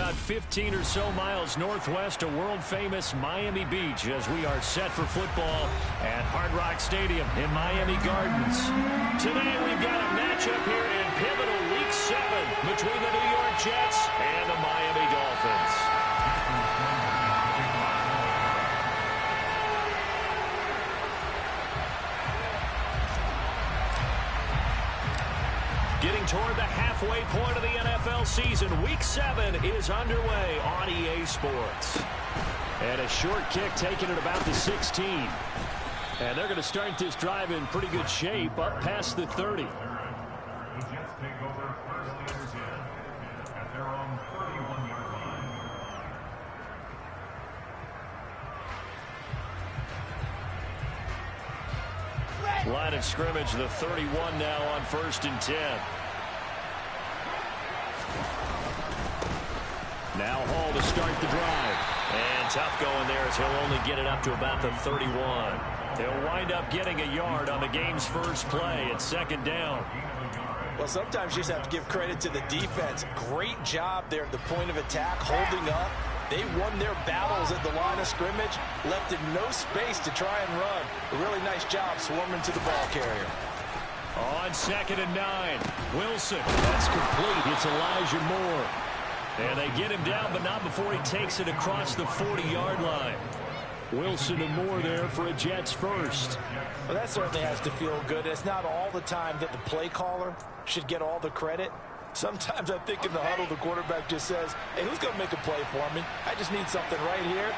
about 15 or so miles northwest of world-famous Miami Beach as we are set for football at Hard Rock Stadium in Miami Gardens. Today we've got a matchup here in pivotal Week 7 between the New York Jets and the Miami Dolphins. Getting toward the halfway point of the NFL season, Week 7 is underway on EA Sports. And a short kick taken at about the 16. And they're going to start this drive in pretty good shape up past the 30. The Jets take over first and 10 at their own 31-yard line. Line of scrimmage, the 31 now on 1st and 10. Now Hall to start the drive. And tough going there as he'll only get it up to about the 31. He'll wind up getting a yard on the game's first play at 2nd down. Well, sometimes you just have to give credit to the defense. Great job there at the point of attack, holding up. They won their battles at the line of scrimmage, left in no space to try and run. A really nice job swarming to the ball carrier. On 2nd and 9, Wilson. That's complete. It's Elijah Moore. And they get him down, but not before he takes it across the 40-yard line. Wilson and Moore there for a Jets first. Well, that certainly has to feel good. It's not all the time that the play caller should get all the credit. Sometimes I think in the huddle, the quarterback just says, hey, who's going to make a play for me? I just need something right here.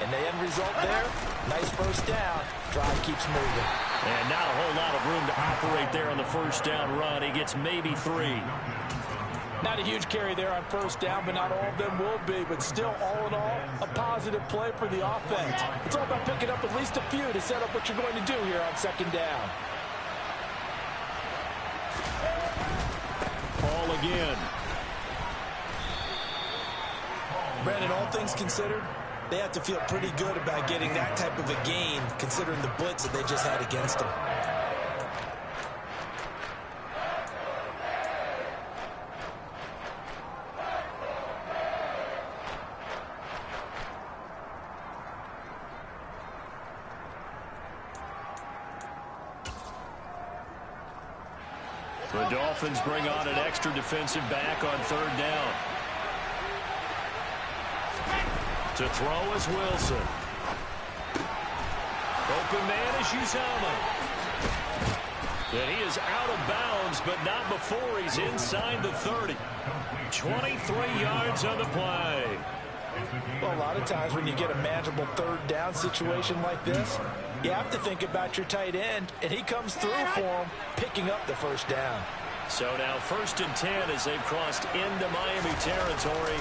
And the end result there, nice first down. Drive keeps moving. And not a whole lot of room to operate there on the first down run. He gets maybe 3. Not a huge carry there on first down, but not all of them will be. But still, all in all, a positive play for the offense. It's all about picking up at least a few to set up what you're going to do here on 2nd down. Ball again. Brandon, all things considered, they have to feel pretty good about getting that type of a gain, considering the blitz that they just had against them. The Dolphins bring on an extra defensive back on 3rd down. To throw is Wilson. Open man is Uzomah. And he is out of bounds, but not before he's inside the 30. 23 yards on the play. Well, a lot of times when you get a manageable 3rd down situation like this, you have to think about your tight end, and he comes through for him, picking up the first down. So now 1st and 10 as they've crossed into Miami territory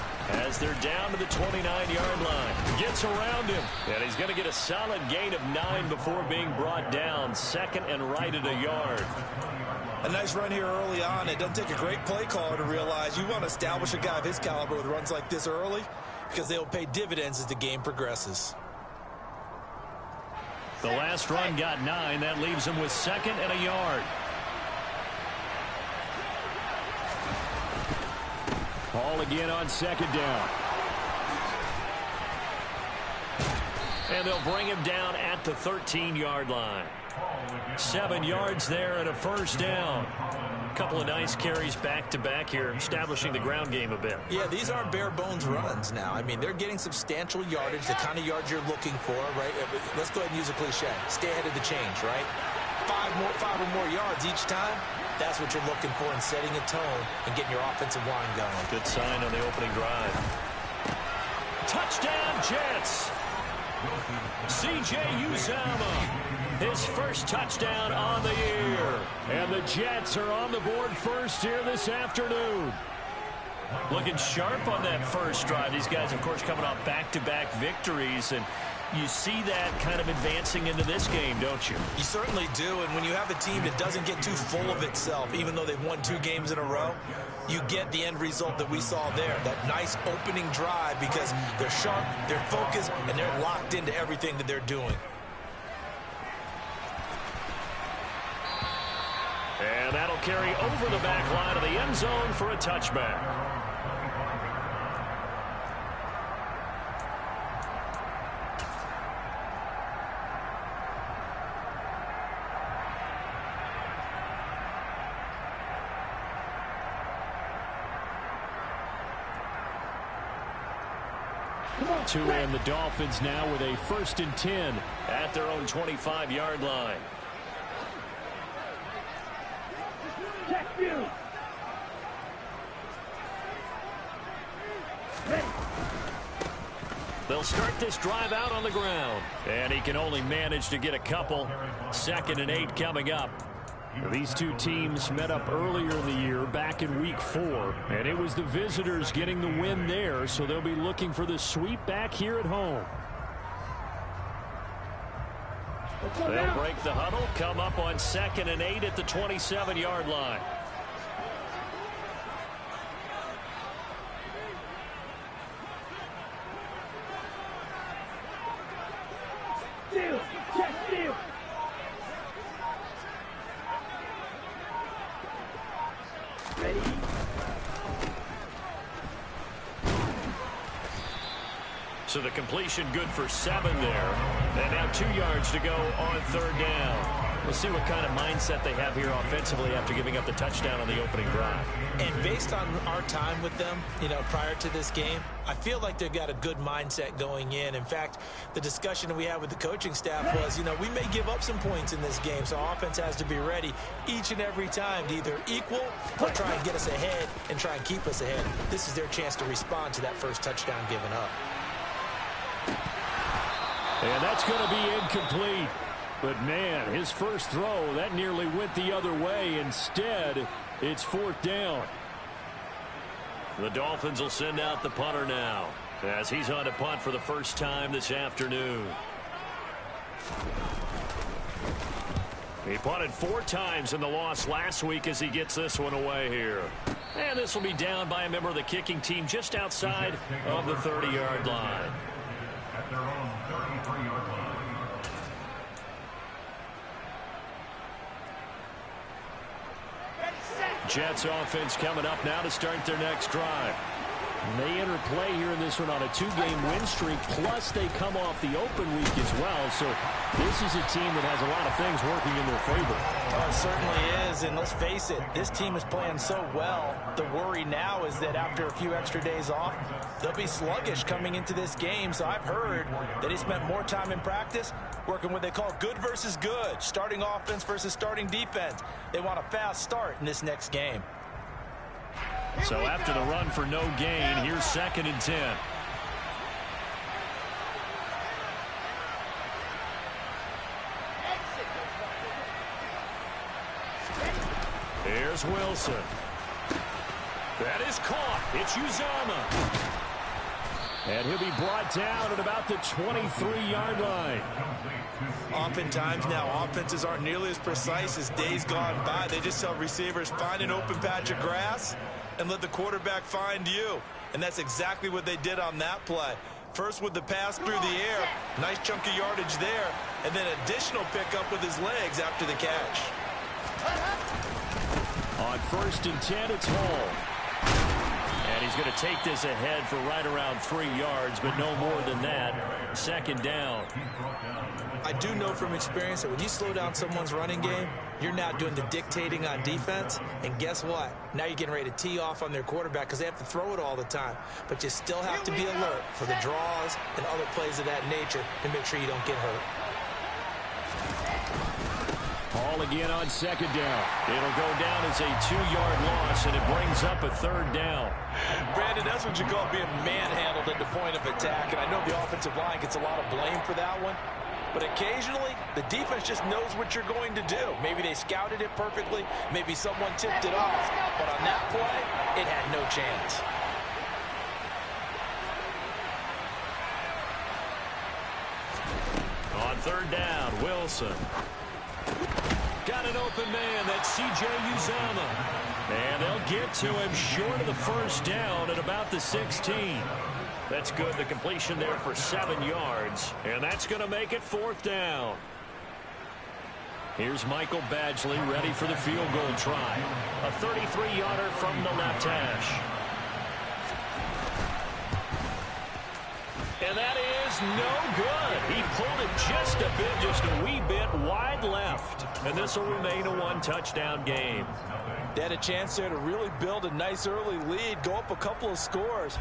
as they're down to the 29-yard line. Gets around him, and he's going to get a solid gain of 9 before being brought down. 2nd and right at a yard. A nice run here early on. It doesn't take a great play caller to realize you want to establish a guy of his caliber with runs like this early because they'll pay dividends as the game progresses. The last run got 9. That leaves him with 2nd and a yard. Ball again on 2nd down. And they'll bring him down at the 13-yard line. 7 yards there and a first down. A couple of nice carries back-to-back here, establishing the ground game a bit. Yeah, these aren't bare-bones runs now. I mean, they're getting substantial yardage, the kind of yards you're looking for, right? Let's go ahead and use a cliche. Stay ahead of the change, right? 5 or more yards each time. That's what you're looking for in setting a tone and getting your offensive line going. Good sign on the opening drive. Touchdown, Jets! C.J. Uzomah, his first touchdown on the year. And the Jets are on the board first here this afternoon. Looking sharp on that first drive. These guys, of course, coming off back-to-back victories, and you see that kind of advancing into this game, don't you? You certainly do, and when you have a team that doesn't get too full of itself, even though they've won 2 games in a row, you get the end result that we saw there, that nice opening drive, because they're sharp, they're focused, and they're locked into everything that they're doing. And that'll carry over the back line of the end zone for a touchback. To end the Dolphins now with a 1st and 10 at their own 25-yard line. Check you. They'll start this drive out on the ground. And he can only manage to get a couple. 2nd and 8 coming up. These two teams met up earlier in the year, back in week 4. And it was the visitors getting the win there, so they'll be looking for the sweep back here at home. They'll break the huddle, come up on 2nd and 8 at the 27-yard line. So the completion good for 7 there. And now 2 yards to go on 3rd down. We'll see what kind of mindset they have here offensively after giving up the touchdown on the opening drive. And based on our time with them, prior to this game, I feel like they've got a good mindset going in. In fact, the discussion that we had with the coaching staff was, we may give up some points in this game, so our offense has to be ready each and every time to either equal or try and get us ahead and try and keep us ahead. This is their chance to respond to that first touchdown given up. And that's going to be incomplete. But, man, his first throw, that nearly went the other way. Instead, it's 4th down. The Dolphins will send out the punter now as he's on to punt for the first time this afternoon. He punted 4 times in the loss last week as he gets this one away here. And this will be down by a member of the kicking team just outside of the 30-yard line. At their own 33-yard line. Jets offense coming up now to start their next drive. And they enter play here in this one on a 2-game win streak, plus they come off the open week as well. So this is a team that has a lot of things working in their favor. Oh, it certainly is, and let's face it, this team is playing so well. The worry now is that after a few extra days off, they'll be sluggish coming into this game. So I've heard that he spent more time in practice working what they call good versus good, starting offense versus starting defense. They want a fast start in this next game. So after the run for no gain, here's 2nd and 10. Here's Wilson. That is caught. It's Uzama. And he'll be brought down at about the 23-yard line. Oftentimes now, offenses aren't nearly as precise as days gone by. They just tell receivers, find an open patch of grass and let the quarterback find you. And that's exactly what they did on that play. First with the pass through the air, nice chunk of yardage there, and then additional pickup with his legs after the catch. On 1st and 10, it's Hall. And he's going to take this ahead for right around 3 yards, but no more than that. 2nd down. I do know from experience that when you slow down someone's running game, you're now doing the dictating on defense. And guess what? Now you're getting ready to tee off on their quarterback because they have to throw it all the time. But you still have to be alert for the draws and other plays of that nature to make sure you don't get hurt. Hall again on 2nd down. It'll go down as a 2-yard loss, and it brings up a 3rd down. Brandon, that's what you call being manhandled at the point of attack. And I know the offensive line gets a lot of blame for that one. But occasionally, the defense just knows what you're going to do. Maybe they scouted it perfectly. Maybe someone tipped it off. But on that play, it had no chance. On 3rd down, Wilson. Got an open man. That's C.J. Uzama. And they'll get to him short of the 1st down at about the 16. That's good. The completion there for 7 yards. And that's going to make it 4th down. Here's Michael Badgley ready for the field goal try. A 33-yarder from the left hash. And that is no good. He pulled it just a wee bit wide left. and this will remain a one-touchdown game. They had a chance there to really build a nice early lead, go up a couple of scores,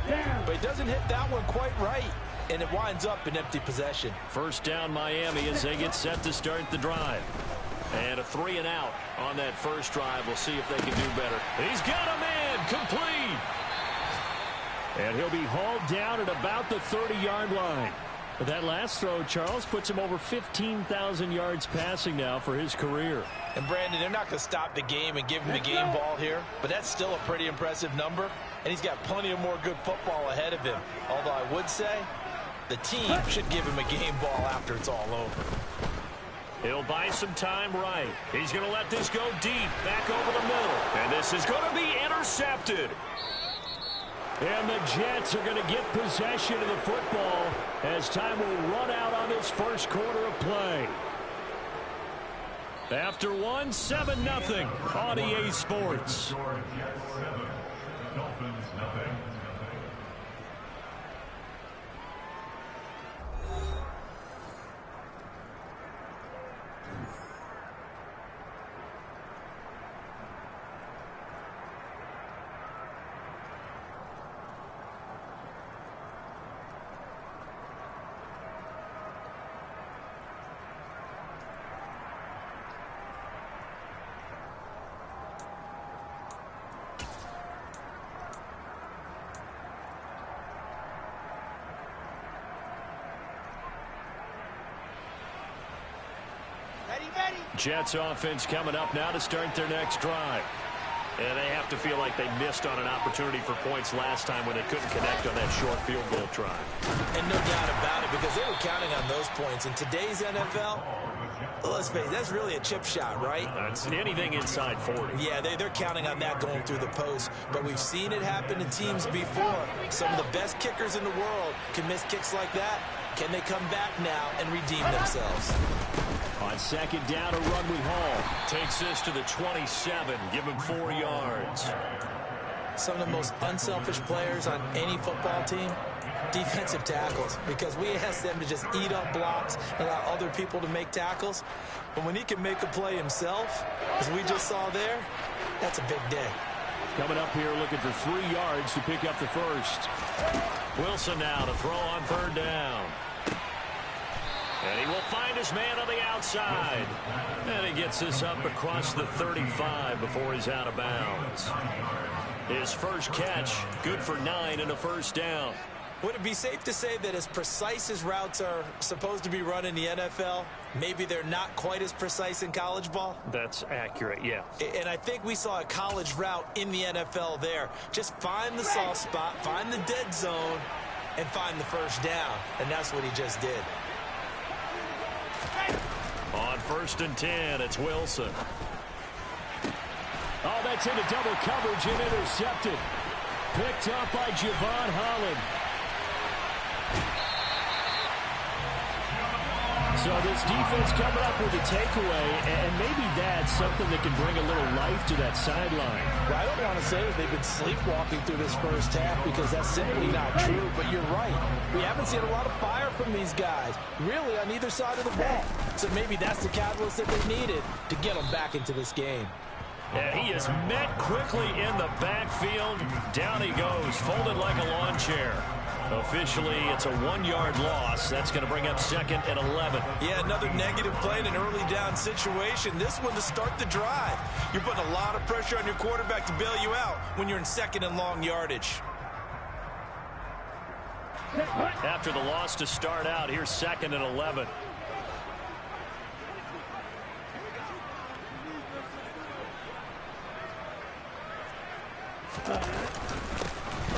but he doesn't hit that one quite right, and it winds up in empty possession. First down Miami as they get set to start the drive. And a 3-and-out on that first drive. We'll see if they can do better. He's got a man complete. And he'll be hauled down at about the 30-yard line. But that last throw, Charles, puts him over 15,000 yards passing now for his career. And, Brandon, they're not going to stop the game and give him the game ball here, but that's still a pretty impressive number, and he's got plenty of more good football ahead of him. Although I would say the team should give him a game ball after it's all over. He'll buy some time right. He's going to let this go deep, back over the middle. And this is going to be intercepted. And the Jets are going to get possession of the football as time will run out on this first quarter of play. After one, 7-0 on EA Sports. Jets offense coming up now to start their next drive. And they have to feel like they missed on an opportunity for points last time when they couldn't connect on that short field goal try. And no doubt about it, because they were counting on those points. In today's NFL, let's face it, that's really a chip shot, right? It's anything inside 40. Yeah, they're counting on that going through the post. But we've seen it happen to teams before. Some of the best kickers in the world can miss kicks like that. Can they come back now and redeem themselves? On second down, a run with Hall. Takes this to the 27. Give him 4 yards. Some of the most unselfish players on any football team, defensive tackles, because we ask them to just eat up blocks and allow other people to make tackles. But when he can make a play himself, as we just saw there, that's a big day. Coming up here looking for 3 yards to pick up the first. Wilson now to throw on third down. And he will find his man on the outside. And he gets this up across the 35 before he's out of bounds. His first catch, good for 9 and a first down. Would it be safe to say that as precise as routes are supposed to be run in the NFL, maybe they're not quite as precise in college ball? That's accurate, yeah. And I think we saw a college route in the NFL there. Just find the soft spot, find the dead zone, and find the first down. And that's what he just did. On 1st and 10, it's Wilson. Oh, that's into double coverage and intercepted. Picked up by Javon Holland. So this defense coming up with a takeaway, and maybe that's something that can bring a little life to that sideline. Well, I don't want to say that they've been sleepwalking through this first half because that's simply not true, but you're right. We haven't seen a lot of fire from these guys, really, on either side of the ball. So maybe that's the catalyst that they needed to get them back into this game. And he is met quickly in the backfield. Down he goes, folded like a lawn chair. Officially, it's a 1-yard loss. That's going to bring up 2nd and 11. Yeah, another negative play in an early down situation. This one to start the drive. You're putting a lot of pressure on your quarterback to bail you out when you're in 2nd and long yardage. After the loss to start out, here's 2nd and 11.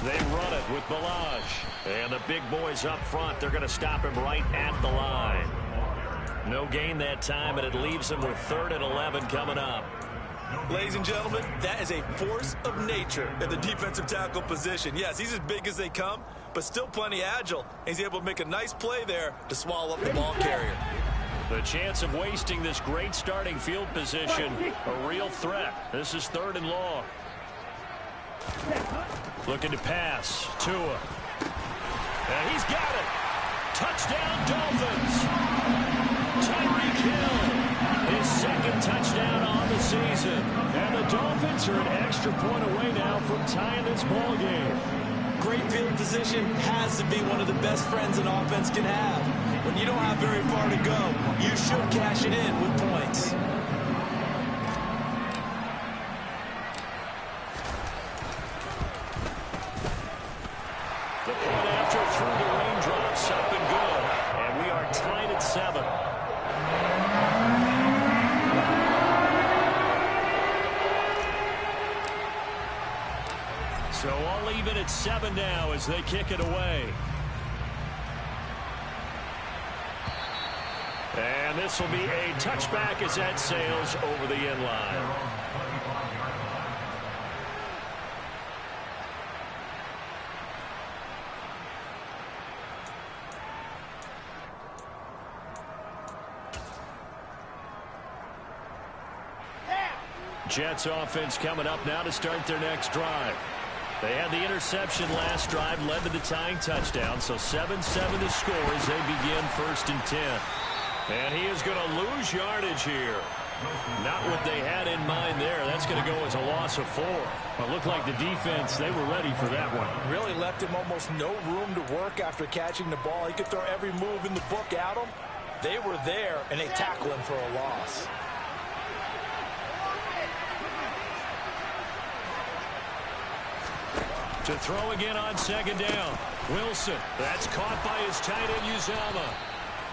They run it with Balaj. And the big boys up front, they're going to stop him right at the line. No gain that time, and it leaves him with 3rd and 11 coming up. Ladies and gentlemen, that is a force of nature in the defensive tackle position. Yes, he's as big as they come, but still plenty agile. He's able to make a nice play there to swallow up the ball carrier. The chance of wasting this great starting field position, a real threat. This is 3rd and long. Looking to pass. Tua. And he's got it. Touchdown, Dolphins. Tyreek Hill, his second touchdown on the season. And the Dolphins are an extra point away now from tying this ball game. Great field position has to be one of the best friends an offense can have. When you don't have very far to go, you should cash it in with points. The point after through the raindrops, up and good. And we are tied at 7. So all even at 7 now as they kick it away. And this will be a touchback as that sails over the end line. Jets offense coming up now to start their next drive. They had the interception last drive, led to the tying touchdown, so 7-7 to score as they begin 1st and 10. And he is going to lose yardage here. Not what they had in mind there. That's going to go as a loss of 4. But looked like the defense, they were ready for that one. Really left him almost no room to work after catching the ball. He could throw every move in the book at him. They were there, and they tackle him for a loss. To throw again on 2nd down. Wilson, that's caught by his tight end Uzama.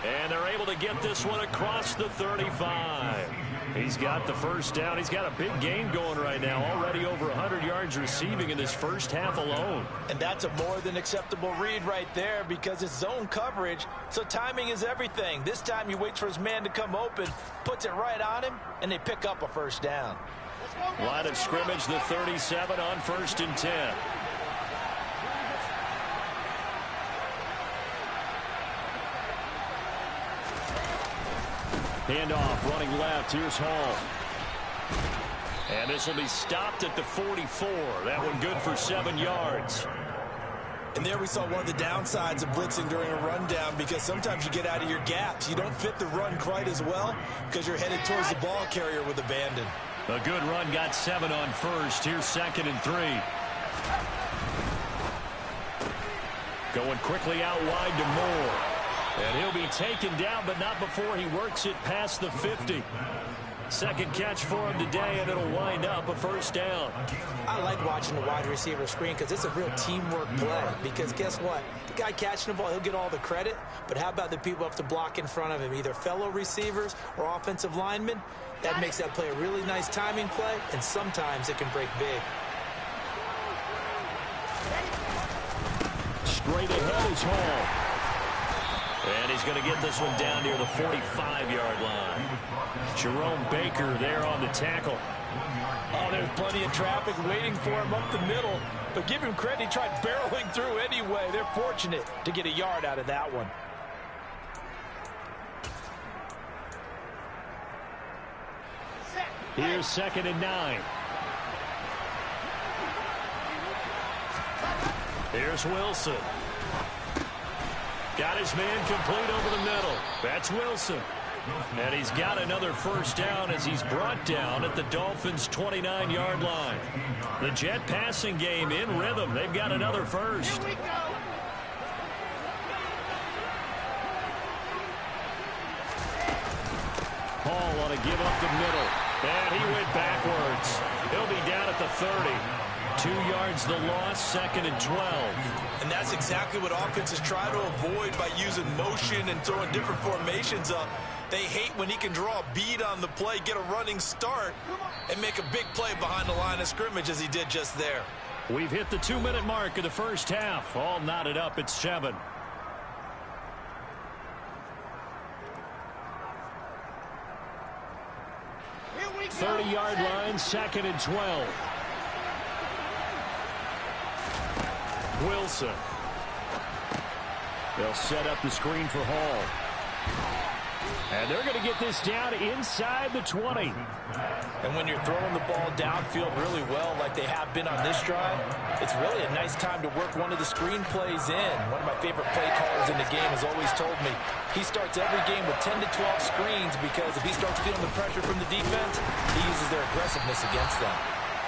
And they're able to get this one across the 35. He's got the 1st down. He's got a big game going right now. Already over 100 yards receiving in this first half alone. And that's a more than acceptable read right there because it's zone coverage, so timing is everything. This time he waits for his man to come open, puts it right on him, and they pick up a 1st down. Line of scrimmage, the 37 on 1st and 10. Handoff, running left. Here's Hall. And this will be stopped at the 44. That one good for 7 yards. And there we saw one of the downsides of blitzing during a rundown because sometimes you get out of your gaps. You don't fit the run quite as well because you're headed towards the ball carrier with abandon. A good run, got 7 on 1st. Here's 2nd and 3. Going quickly out wide to Moore. And he'll be taken down, but not before he works it past the 50. Second catch for him today, and it'll wind up a 1st down. I like watching the wide receiver screen because it's a real teamwork play. Because guess what? The guy catching the ball, he'll get all the credit. But how about the people who have to block in front of him, either fellow receivers or offensive linemen? That makes that play a really nice timing play, and sometimes it can break big. Straight ahead is Hall. And he's going to get this one down near the 45-yard line. Jerome Baker there on the tackle. Oh, there's plenty of traffic waiting for him up the middle. But give him credit, he tried barreling through anyway. They're fortunate to get a yard out of that one. Here's 2nd and 9. Here's Wilson. Got his man complete over the middle. That's Wilson. And he's got another 1st down as he's brought down at the Dolphins' 29-yard line. The Jet passing game in rhythm. They've got another 1st. Hall want to give up the middle. And he went backwards. He'll be down at the 30. 2 yards the loss, 2nd and 12. And that's exactly what offenses try to avoid by using motion and throwing different formations up. They hate when he can draw a bead on the play, get a running start, and make a big play behind the line of scrimmage as he did just there. We've hit the 2-minute mark of the first half. All knotted up at 7. Here we go. 30-yard line, 2nd and 12. Wilson. They'll set up the screen for Hall. And they're going to get this down inside the 20. And when you're throwing the ball downfield really well like they have been on this drive, it's really a nice time to work one of the screen plays in. One of my favorite play callers in the game has always told me he starts every game with 10 to 12 screens because if he starts feeling the pressure from the defense, he uses their aggressiveness against them.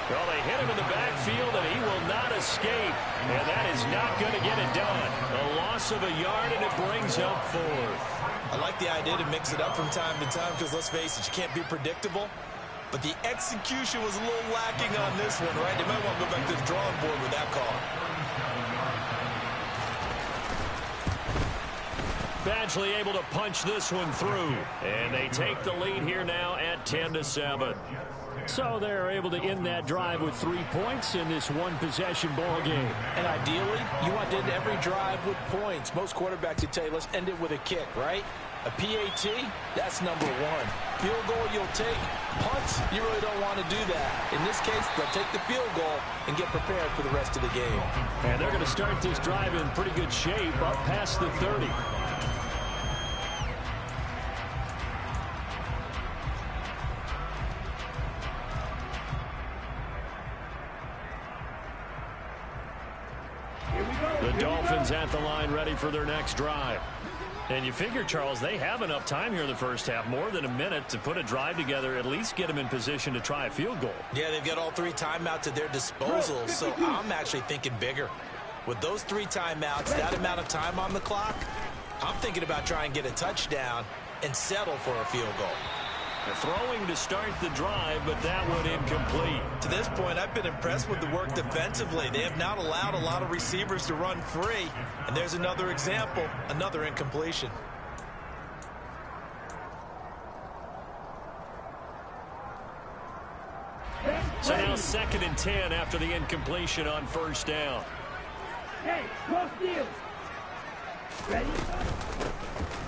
Well, they hit him in the backfield, and he will not escape. And that is not going to get it done. A loss of a yard, and it brings up fourth. I like the idea to mix it up from time to time because, let's face it, you can't be predictable. But the execution was a little lacking on this one, right? They might want to go back to the drawing board with that call. Badgley able to punch this one through. And they take the lead here now at 10-7. So they're able to end that drive with 3 points in this one-possession ball game. And ideally, you want to end every drive with points. Most quarterbacks would tell you, let's end it with a kick, right? A PAT, that's number one. Field goal you'll take. Punts, you really don't want to do that. In this case, they'll take the field goal and get prepared for the rest of the game. And they're going to start this drive in pretty good shape up past the 30. The Dolphins at the line ready for their next drive. And you figure, Charles, they have enough time here in the first half, more than a minute to put a drive together, at least get them in position to try a field goal. Yeah, they've got all 3 timeouts at their disposal, so I'm actually thinking bigger. With those 3 timeouts, that amount of time on the clock, I'm thinking about trying to get a touchdown and settle for a field goal. Throwing to start the drive, but that one incomplete. To this point, I've been impressed with the work defensively. They have not allowed a lot of receivers to run free. And there's another example, another incompletion. So now 2nd and 10 after the incompletion on first down. Hey, cross field. Ready?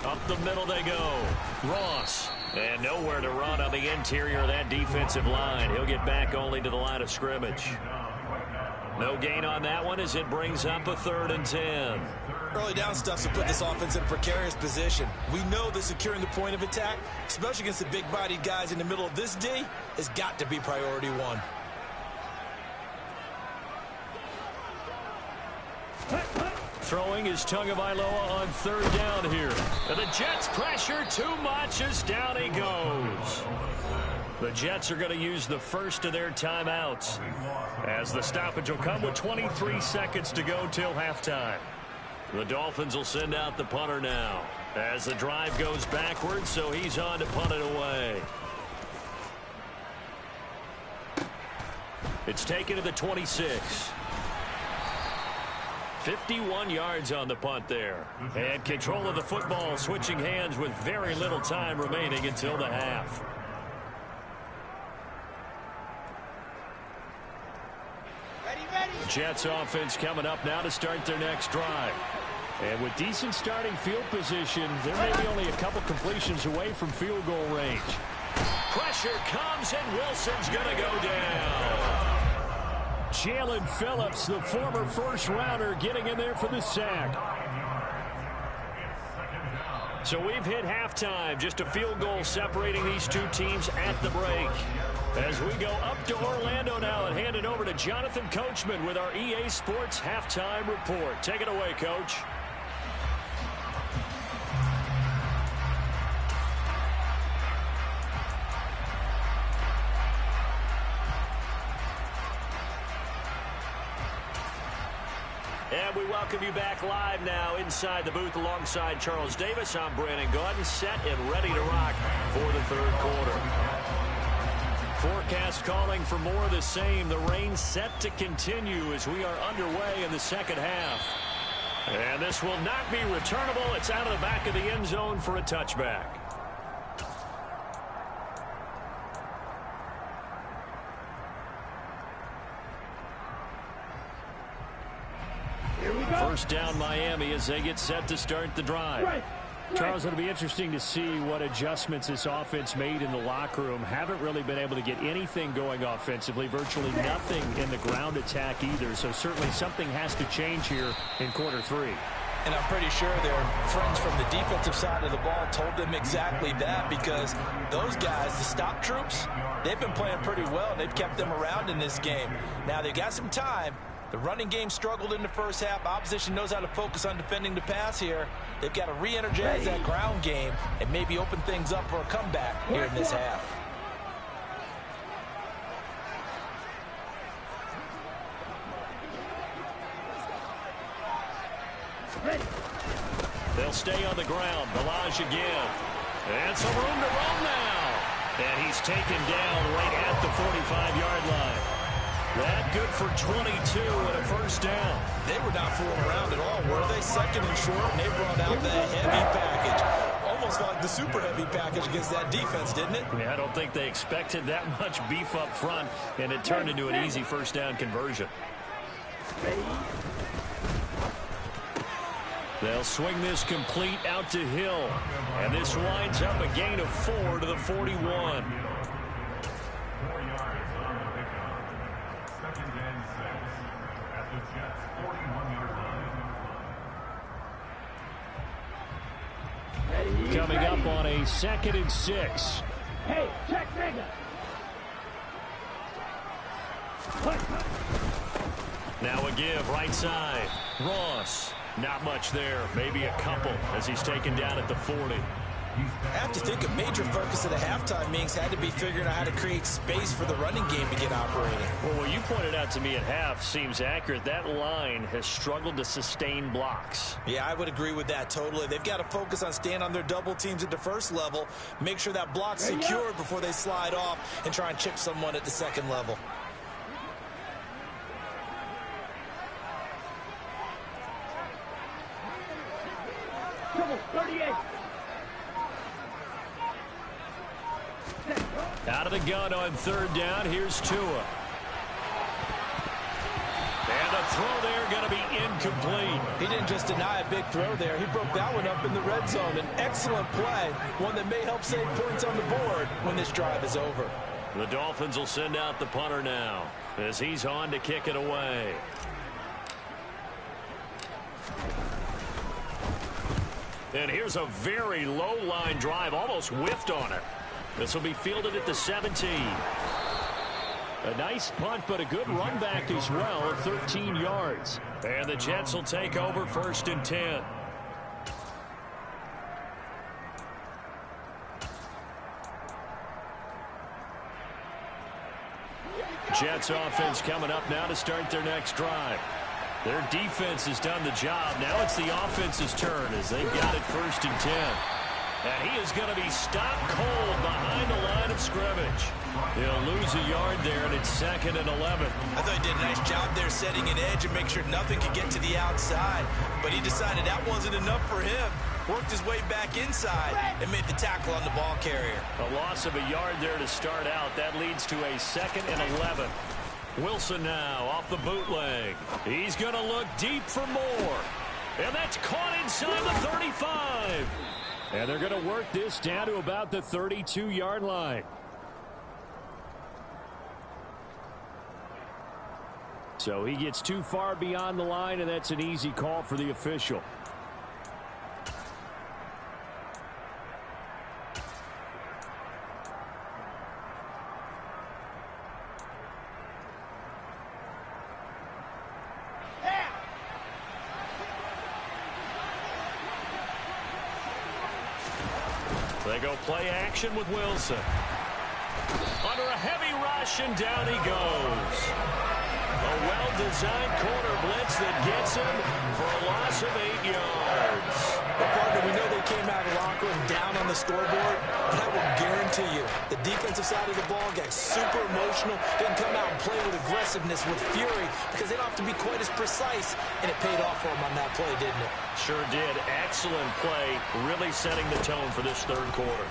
Up the middle they go. Ross. And nowhere to run on the interior of that defensive line. He'll get back only to the line of scrimmage. No gain on that one as it brings up a 3rd and 10. Early down stuff to put this offense in a precarious position. We know that securing the point of attack, especially against the big-bodied guys in the middle of this D, has got to be priority 1. Throwing is Tagovailoa on 3rd down here. And the Jets pressure too much as down he goes. The Jets are going to use the first of their timeouts, as the stoppage will come with 23 seconds to go till halftime. The Dolphins will send out the punter now as the drive goes backwards, so he's on to punt it away. It's taken to the 26. 51 yards on the punt there. And control of the football switching hands with very little time remaining until the half. Jets offense coming up now to start their next drive. And with decent starting field position, there may be only a couple completions away from field goal range. Pressure comes, and Wilson's going to go down. Jalen Phillips, the former first-rounder, getting in there for the sack. So we've hit halftime. Just a field goal separating these two teams at the break. As we go up to Orlando now and hand it over to Jonathan Coachman with our EA Sports Halftime Report. Take it away, Coach. And we welcome you back live now inside the booth alongside Charles Davis. I'm Brandon Gaudin, set and ready to rock for the third quarter. Forecast calling for more of the same. The rain set to continue as we are underway in the second half. And this will not be returnable. It's out of the back of the end zone for a touchback. First down Miami as they get set to start the drive. Charles, it'll be interesting to see what adjustments this offense made in the locker room. Haven't really been able to get anything going offensively, virtually nothing in the ground attack either. So certainly something has to change here in quarter three. And I'm pretty sure their friends from the defensive side of the ball told them exactly that, because those guys, the stop troops, they've been playing pretty well, and they've kept them around in this game. Now, they've got some time. The running game struggled in the first half. Opposition knows how to focus on defending the pass here. They've got to re-energize that ground game and maybe open things up for a comeback here in this half. They'll stay on the ground. Damaja again. And some room to run now. And he's taken down right at the 45-yard line. That good for 22 and a first down. They were not fooling around at all, were they? Second and short, and they brought out the heavy package. Almost like the super heavy package against that defense, didn't it? Yeah, I don't think they expected that much beef up front, and it turned into an easy first down conversion. They'll swing this complete out to Hill. And this winds up a gain of 4 to the 41. 4 yards on the pickup. 2nd and 6 at the Jets' 41-yard line. Coming up on a 2nd and 6. Hey, check nigga. Now a give right side. Ross. Not much there. Maybe a couple as he's taken down at the 40. I have to think a major focus of the halftime meetings had to be figuring out how to create space for the running game to get operating. Well, what you pointed out to me at half seems accurate. That line has struggled to sustain blocks. Yeah, I would agree with that totally. They've got to focus on staying on their double teams at the first level, make sure that block's secured before they slide off and try and chip someone at the second level. Trouble, 38. Out of the gun on 3rd down. Here's Tua. And the throw there going to be incomplete. He didn't just deny a big throw there. He broke that one up in the red zone. An excellent play, one that may help save points on the board when this drive is over. The Dolphins will send out the punter now as he's on to kick it away. And here's a very low line drive, almost whiffed on it. This will be fielded at the 17. A nice punt, but a good run back as well of 13 yards. And the Jets will take over 1st and 10. Jets offense coming up now to start their next drive. Their defense has done the job. Now it's the offense's turn as they've got it 1st and 10. And he is going to be stopped cold behind the line of scrimmage. He'll lose a yard there, and it's 2nd and 11. I thought he did a nice job there setting an edge and make sure nothing could get to the outside. But he decided that wasn't enough for him. Worked his way back inside and made the tackle on the ball carrier. A loss of a yard there to start out. That leads to a 2nd and 11. Wilson now off the bootleg. He's going to look deep for more. And that's caught inside the 35. And they're going to work this down to about the 32-yard line. So he gets too far beyond the line, and that's an easy call for the official. They go play action with Wilson. Under a heavy rush, and down he goes. A well-designed corner blitz that gets him for a loss of 8 yards. Well, partner, we know they came out of the locker room down on the scoreboard, but I will guarantee you the defensive side of the ball got super emotional, didn't come out and play with aggressiveness, with fury, because they don't have to be quite as precise, and it paid off for them on that play, didn't it? Sure did. Excellent play, really setting the tone for this 3rd quarter.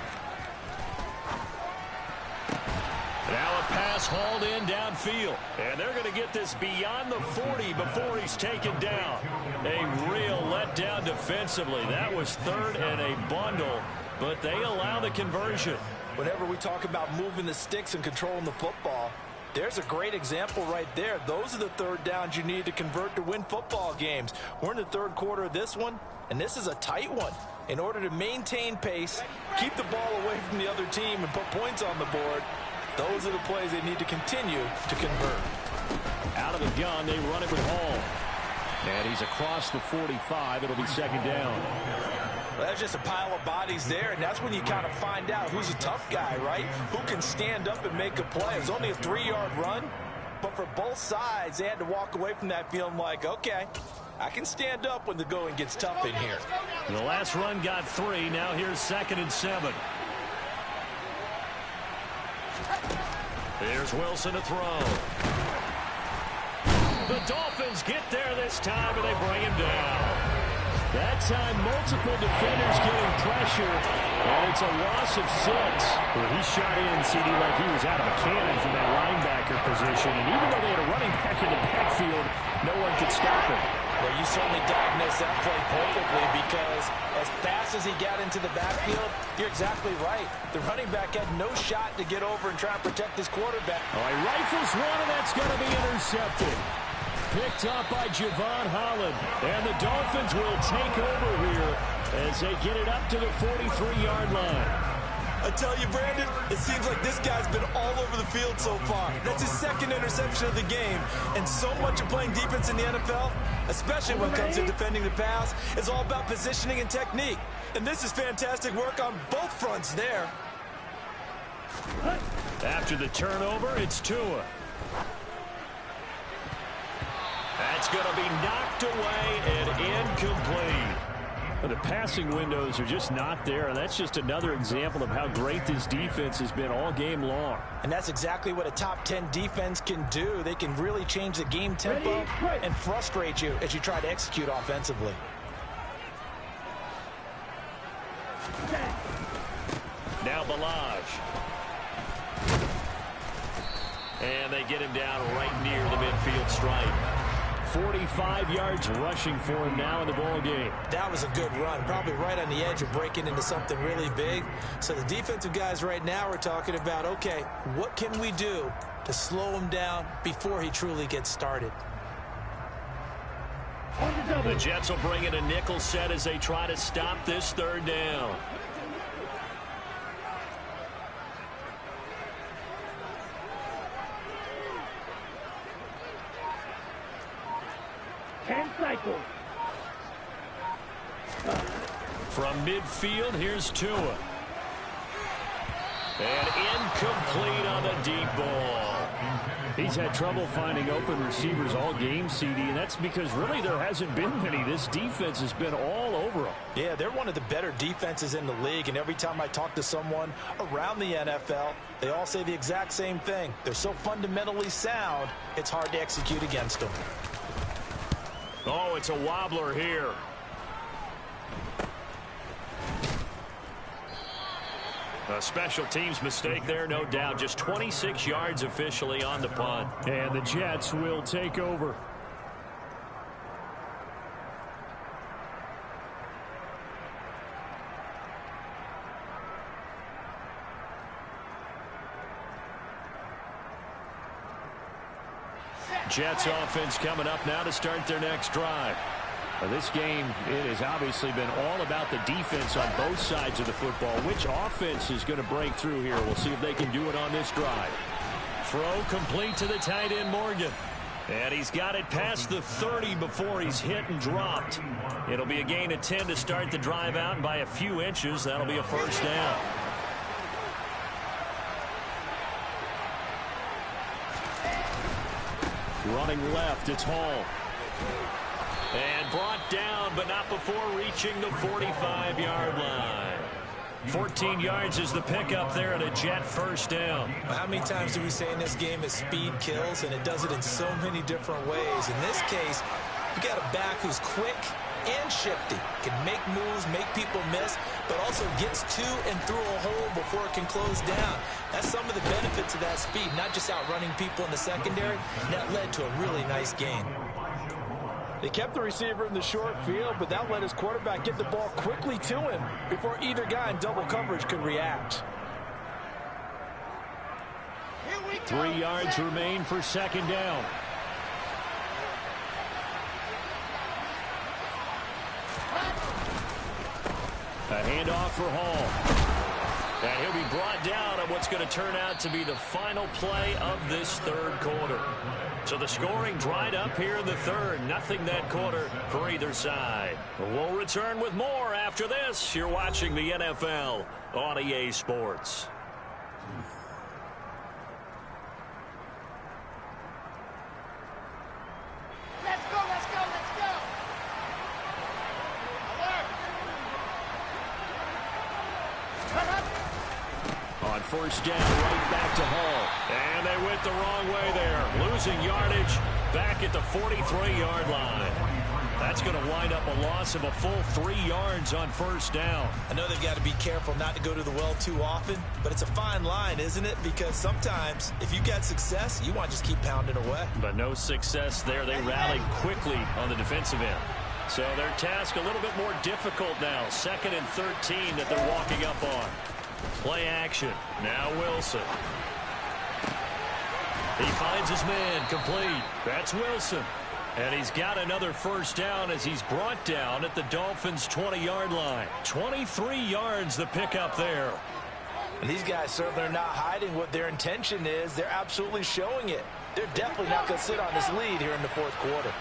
Now a pass hauled in downfield. And they're going to get this beyond the 40 before he's taken down. A real letdown defensively. That was 3rd and a bundle, but they allow the conversion. Whenever we talk about moving the sticks and controlling the football, There's a great example right there. Those are the third downs you need to convert to win football games. We're in the third quarter of this one, and this is a tight one. In order to maintain pace, keep the ball away from the other team, and put points on the board, those are the plays they need to continue to convert. Out of the gun, they run it with Hall. And he's across the 45. It'll be second down. Well, that's just a pile of bodies there, and that's when you kind of find out who's a tough guy, right? Who can stand up and make a play. It was only a 3-yard run, but for both sides, they had to walk away from that feeling like, okay, I can stand up when the going gets tough in here. The last run got 3. Now here's 2nd and 7. Here's Wilson to throw. The Dolphins get there this time, and they bring him down. That time, multiple defenders getting pressure, and it's a loss of 6. Well, he shot in, CD, like he was out of a cannon from that linebacker position, and even though they had a running back in the backfield, no one could stop him. Well, you certainly diagnosed that play perfectly, because as fast as he got into the backfield, you're exactly right. The running back had no shot to get over and try and protect his quarterback. All right, rifles one, and that's going to be intercepted. Picked up by Javon Holland. And the Dolphins will take over here as they get it up to the 43-yard line. I tell you, Brandon, it seems like this guy's been all over the field so far. That's his 2nd interception of the game. And so much of playing defense in the NFL, especially when it comes to defending the pass, is all about positioning and technique. And this is fantastic work on both fronts there. After the turnover, it's Tua. That's going to be knocked away and incomplete. The passing windows are just not there, and that's just another example of how great this defense has been all game long. And that's exactly what a top 10 defense can do. They can really change the game tempo and frustrate you as you try to execute offensively. Now Balaj. And they get him down right near the midfield stripe. 45 yards rushing for him now in the ball game. That was a good run, probably right on the edge of breaking into something really big. So the defensive guys right now are talking about, okay, what can we do to slow him down before he truly gets started? The Jets will bring in a nickel set as they try to stop this 3rd down. From midfield, here's Tua. And incomplete on the deep ball. He's had trouble finding open receivers all game, CD, and that's because really there hasn't been many. This defense has been all over them. Yeah, they're one of the better defenses in the league, and every time I talk to someone around the NFL, they all say the exact same thing. They're so fundamentally sound, it's hard to execute against them. Oh, it's a wobbler here. A special teams mistake there, no doubt. Just 26 yards officially on the punt. And the Jets will take over. Jets offense coming up now to start their next drive. This game, it has obviously been all about the defense on both sides of the football. Which offense is going to break through here? We'll see if they can do it on this drive. Throw complete to the tight end, Morgan. And he's got it past the 30 before he's hit and dropped. It'll be a gain of 10 to start the drive out, and by a few inches, that'll be a 1st down. Running left, it's Hall. And brought down, but not before reaching the 45-yard line. 14 yards is the pickup there at a Jet 1st down. How many times do we say in this game is speed kills, and it does it in so many different ways. In this case, you got a back who's quick and shifty, can make moves, make people miss, but also gets to and through a hole before it can close down. That's some of the benefits of that speed, not just outrunning people in the secondary. That led to a really nice gain. They kept the receiver in the short field, but that let his quarterback get the ball quickly to him before either guy in double coverage could react. Here we 3 yards remain for second down. A handoff for Hall. And he'll be brought down on what's going to turn out to be the final play of this third quarter. So the scoring dried up here in the third. Nothing that quarter for either side. We'll return with more after this. You're watching the NFL on EA Sports. Let's go, let's go, let's go. On first down, right back to Hall. And they went the wrong way there. Losing yardage back at the 43-yard line. That's going to wind up a loss of a full 3 yards on first down. I know they've got to be careful not to go to the well too often, but it's a fine line, isn't it? Because sometimes if you got success, you want to just keep pounding away. But no success there. They rallied quickly on the defensive end. So their task a little bit more difficult now. 2nd and 13 that they're walking up on. Play action. Now Wilson. He finds his man complete. That's Wilson. And he's got another first down as he's brought down at the Dolphins' 20-yard line. 23 yards the pickup there. And these guys certainly are not hiding what their intention is. They're absolutely showing it. They're definitely not going to sit on this lead here in the fourth quarter.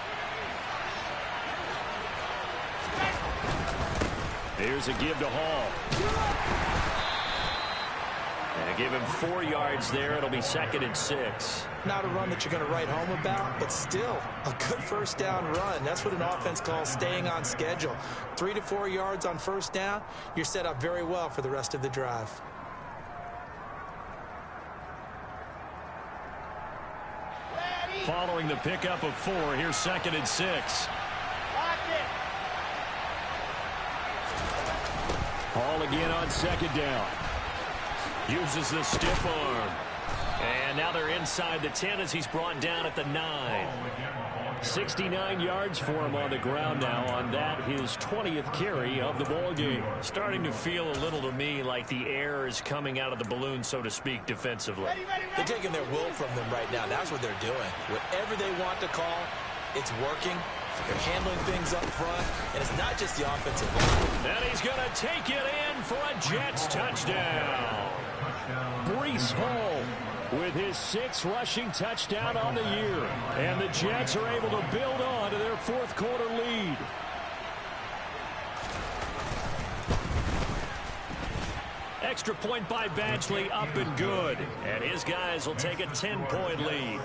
Here's a give to Hall. And give him 4 yards there. It'll be 2nd and 6. Not a run that you're going to write home about, but still a good first down run. That's what an offense calls staying on schedule. 3 to 4 yards on first down, you're set up very well for the rest of the drive. Following the pickup of 4, here's 2nd and 6. Hall again on 2nd down. Uses the stiff arm. And now they're inside the 10 as he's brought down at the 9. 69 yards for him on the ground now on that, his 20th carry of the ball game. Starting to feel a little to me like the air is coming out of the balloon, so to speak, defensively. They're taking their will from them right now. That's what they're doing. Whatever they want to call, it's working. They're handling things up front, and it's not just the offensive line. And he's going to take it in for a Jets touchdown. Breece Hall with his 6th rushing touchdown on the year. And the Jets are able to build on to their fourth quarter lead. Extra point by Badgley, up and good. And his guys will take a 10-point lead.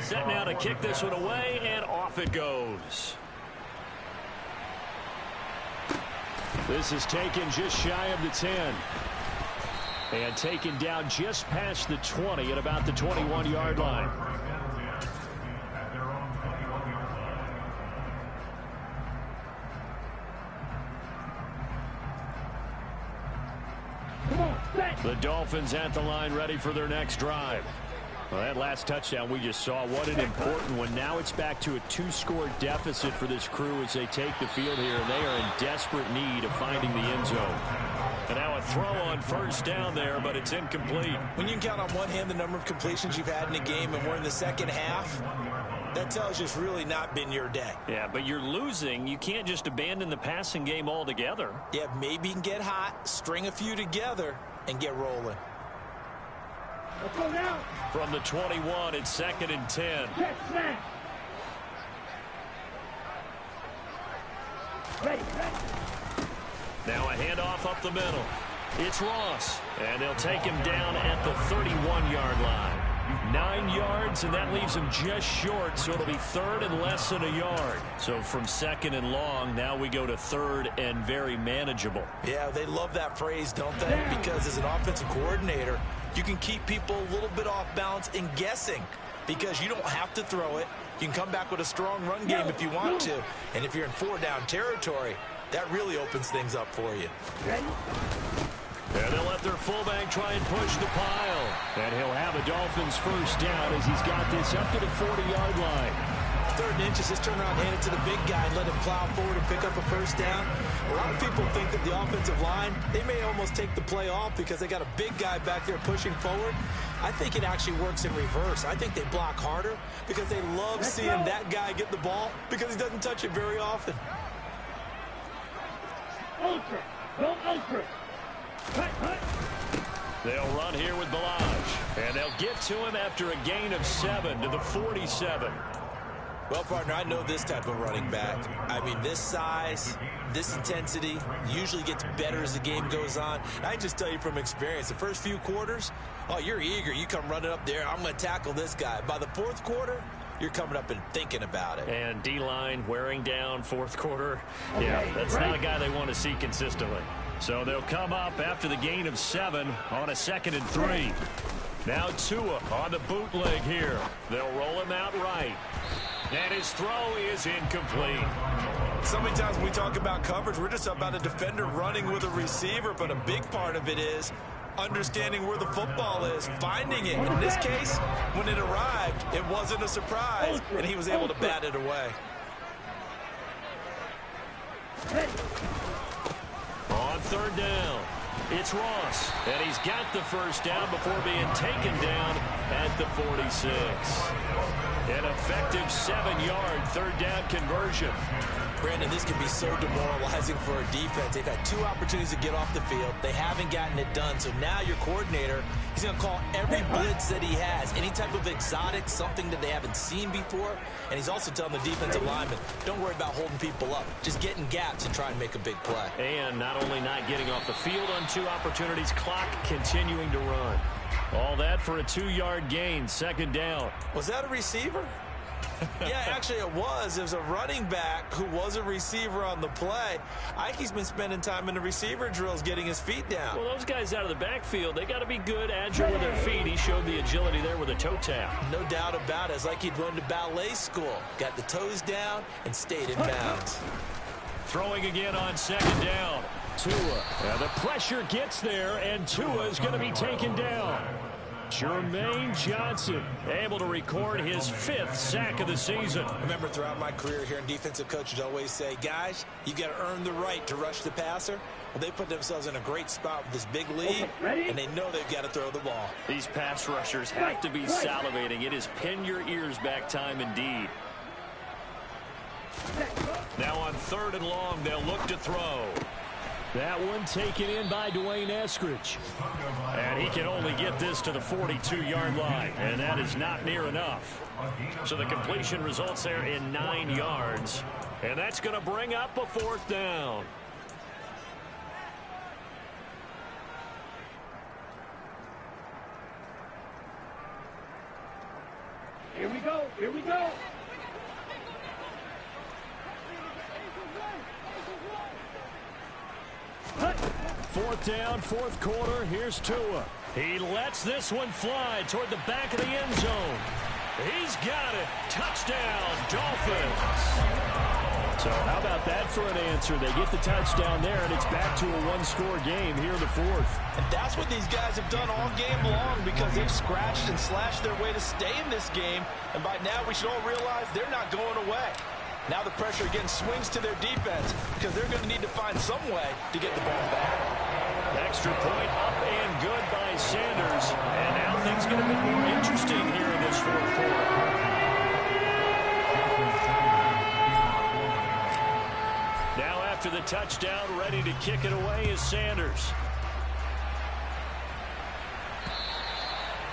Set now to kick this one away, and off it goes. This is taken just shy of the 10. And taken down just past the 20 at about the 21-yard line. The Dolphins at the line, ready for their next drive. Well, that last touchdown we just saw, what an important one. Now it's back to a 2-score deficit for this crew as they take the field here. And they are in desperate need of finding the end zone. And now a throw on first down there, but it's incomplete. When you can count on one hand the number of completions you've had in a game and we're in the second half, that tells you it's really not been your day. Yeah, but you're losing. You can't just abandon the passing game altogether. Yeah, maybe you can get hot, string a few together, and get rolling. Let's go now. From the 21, it's 2nd and 10. Check snap. Ready. Now a handoff up the middle. It's Ross, and they'll take him down at the 31-yard line. 9 yards, and that leaves him just short, so it'll be 3rd and less than a yard. So from 2nd and long, now we go to 3rd and very manageable. Yeah, they love that phrase, don't they? Because as an offensive coordinator, you can keep people a little bit off balance and guessing because you don't have to throw it. You can come back with a strong run game if you want to. And if you're in 4-down territory, that really opens things up for you. Ready? And they'll let their fullback try and push the pile. And he'll have a Dolphins first down as he's got this up to the 40-yard line. 3rd and inches, just turn around and hand it to the big guy and let him plow forward and pick up a first down. A lot of people think that the offensive line, they may almost take the play off because they got a big guy back there pushing forward. I think it actually works in reverse. I think they block harder because they love seeing that guy get the ball because he doesn't touch it very often. Ultra. Go ultra. Cut, cut. They'll run here with Balaj, and they'll get to him after a gain of 7 to the 47. Well, partner, I know this type of running back. I mean, this size, this intensity usually gets better as the game goes on. And I just tell you from experience, the first few quarters, oh, you're eager. You come running up there, I'm going to tackle this guy. By the 4th quarter, you're coming up and thinking about it. And D-line wearing down 4th quarter. Yeah, that's not a guy they want to see consistently. So they'll come up after the gain of 7 on a 2nd and 3. Now Tua on the bootleg here. They'll roll him out right. And his throw is incomplete. So many times when we talk about coverage, we're just about a defender running with a receiver, but a big part of it is understanding where the football is, finding it. In this case, when it arrived, it wasn't a surprise, and he was able to bat it away. On 3rd down, it's Ross, and he's got the first down before being taken down at the 46. An effective 7-yard 3rd down conversion. Brandon, this can be so demoralizing for a defense. They've had 2 opportunities to get off the field. They haven't gotten it done. So now your coordinator, he's going to call every blitz that he has, any type of exotic, something that they haven't seen before. And he's also telling the defensive lineman, don't worry about holding people up. Just get in gaps and try and make a big play. And not only not getting off the field on 2 opportunities, clock continuing to run. All that for a 2-yard gain, 2nd down. Was that a receiver? Yeah, actually it was. It was a running back who was a receiver on the play. Ike's been spending time in the receiver drills getting his feet down. Well, those guys out of the backfield, they got to be good, agile with their feet. He showed the agility there with a toe tap. No doubt about it. It's like he'd run to ballet school. Got the toes down and stayed in bounds. Throwing again on 2nd down. Tua. The pressure gets there, and Tua is going to be taken down. Jermaine Johnson able to record his 5th sack of the season. Remember, throughout my career here in defensive coaches always say, guys, you got to earn the right to rush the passer. Well, they put themselves in a great spot with this big lead, and they know they've got to throw the ball. These pass rushers have to be salivating. It is pin your ears back time indeed. Now on 3rd and long, they'll look to throw. That one taken in by Dwayne Eskridge. And he can only get this to the 42-yard line, and that is not near enough. So the completion results there in 9 yards, and that's going to bring up a 4th down. Here we go. Here we go. Cut. 4th down, 4th quarter. Here's Tua. He lets this one fly toward the back of the end zone. He's got it. Touchdown, Dolphins. So how about that for an answer? They get the touchdown there, and it's back to a 1-score game here in the 4th. And that's what these guys have done all game long because they've scratched and slashed their way to stay in this game. And by now, we should all realize they're not going away. Now the pressure again swings to their defense because they're going to need to find some way to get the ball back. Extra point up and good by Sanders. And now things get a bit more interesting here in this 4th quarter. Now after the touchdown, ready to kick it away is Sanders.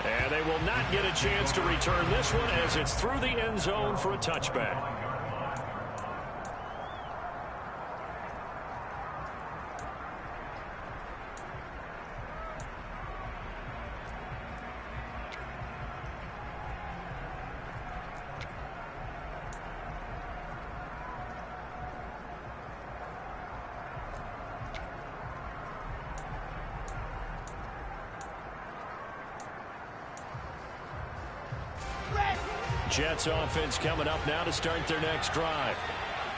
And they will not get a chance to return this one as it's through the end zone for a touchback. Jets offense coming up now to start their next drive.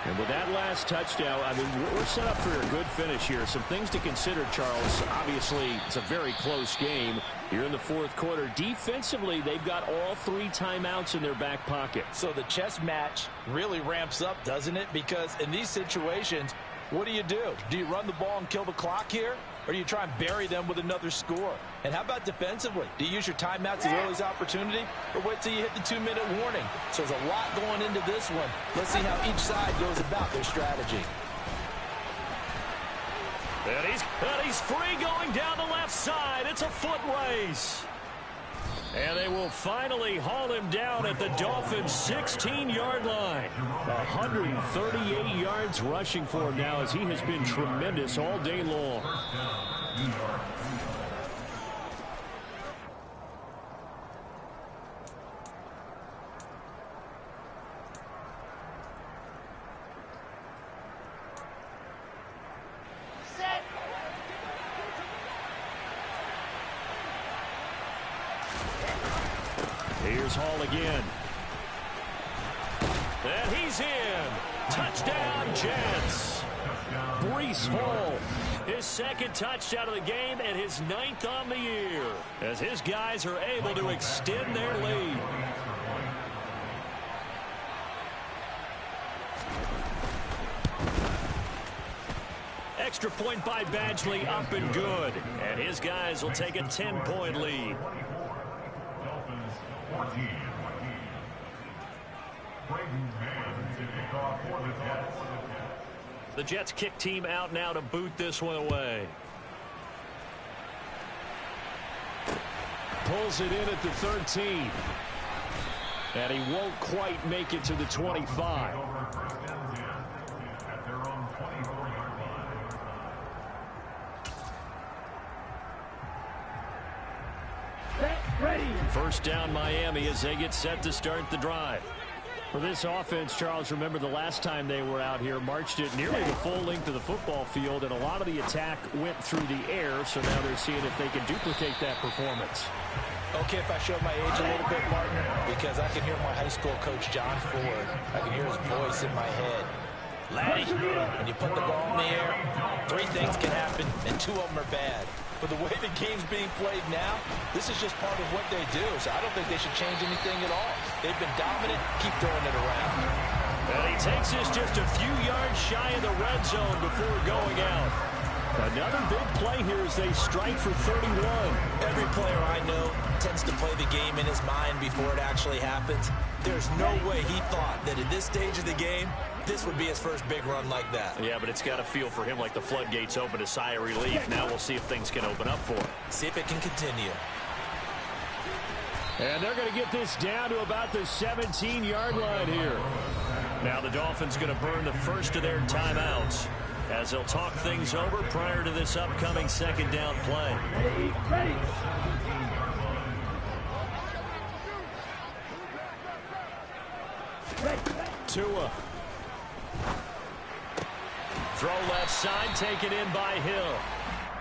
And with that last touchdown, I mean, we're set up for a good finish here. Some things to consider, Charles. Obviously, it's a very close game. Here in the fourth quarter, defensively, they've got all 3 timeouts in their back pocket. So the chess match really ramps up, doesn't it? Because in these situations, what do? Do you run the ball and kill the clock here? Or do you try and bury them with another score? And how about defensively? Do you use your timeouts as early as opportunity? Or wait till you hit the 2-minute warning? So there's a lot going into this one. Let's see how each side goes about their strategy. And he's free going down the left side. It's a foot race. And they will finally haul him down at the Dolphins' 16-yard line. 138 yards rushing for him now as he has been tremendous all day long. Here's Hall again. And he's in. Touchdown, Jets. Breece Hall, his second touchdown of the game and his 9th on the year, as his guys are able to extend their lead. Extra point by Badgley, up and good. And his guys will take a 10-point lead. The Jets kick team out now to boot this one away. Pulls it in at the 13. And he won't quite make it to the 25. First down Miami as they get set to start the drive. For this offense, Charles, remember the last time they were out here, marched it nearly the full length of the football field, and a lot of the attack went through the air, so now they're seeing if they can duplicate that performance. Okay, if I show my age a little bit, partner, because I can hear my high school coach, John Ford. I can hear his voice in my head. Laddie, when you put the ball in the air, 3 things can happen, and 2 of them are bad. But the way the game's being played now, this is just part of what they do. So I don't think they should change anything at all. They've been dominant. Keep throwing it around. And he takes this just a few yards shy of the red zone before going out. Another big play here as they strike for 31. Every player I know tends to play the game in his mind before it actually happens. There's no way he thought that at this stage of the game, this would be his first big run like that. Yeah, but it's got to feel for him like the floodgates open, a sigh of relief. Now we'll see if things can open up for him. See if it can continue. And they're going to get this down to about the 17-yard line here. Now the Dolphins going to burn the first of their timeouts as they'll talk things over prior to this upcoming second down play. Ready. Tua. Throw left side, taken in by Hill.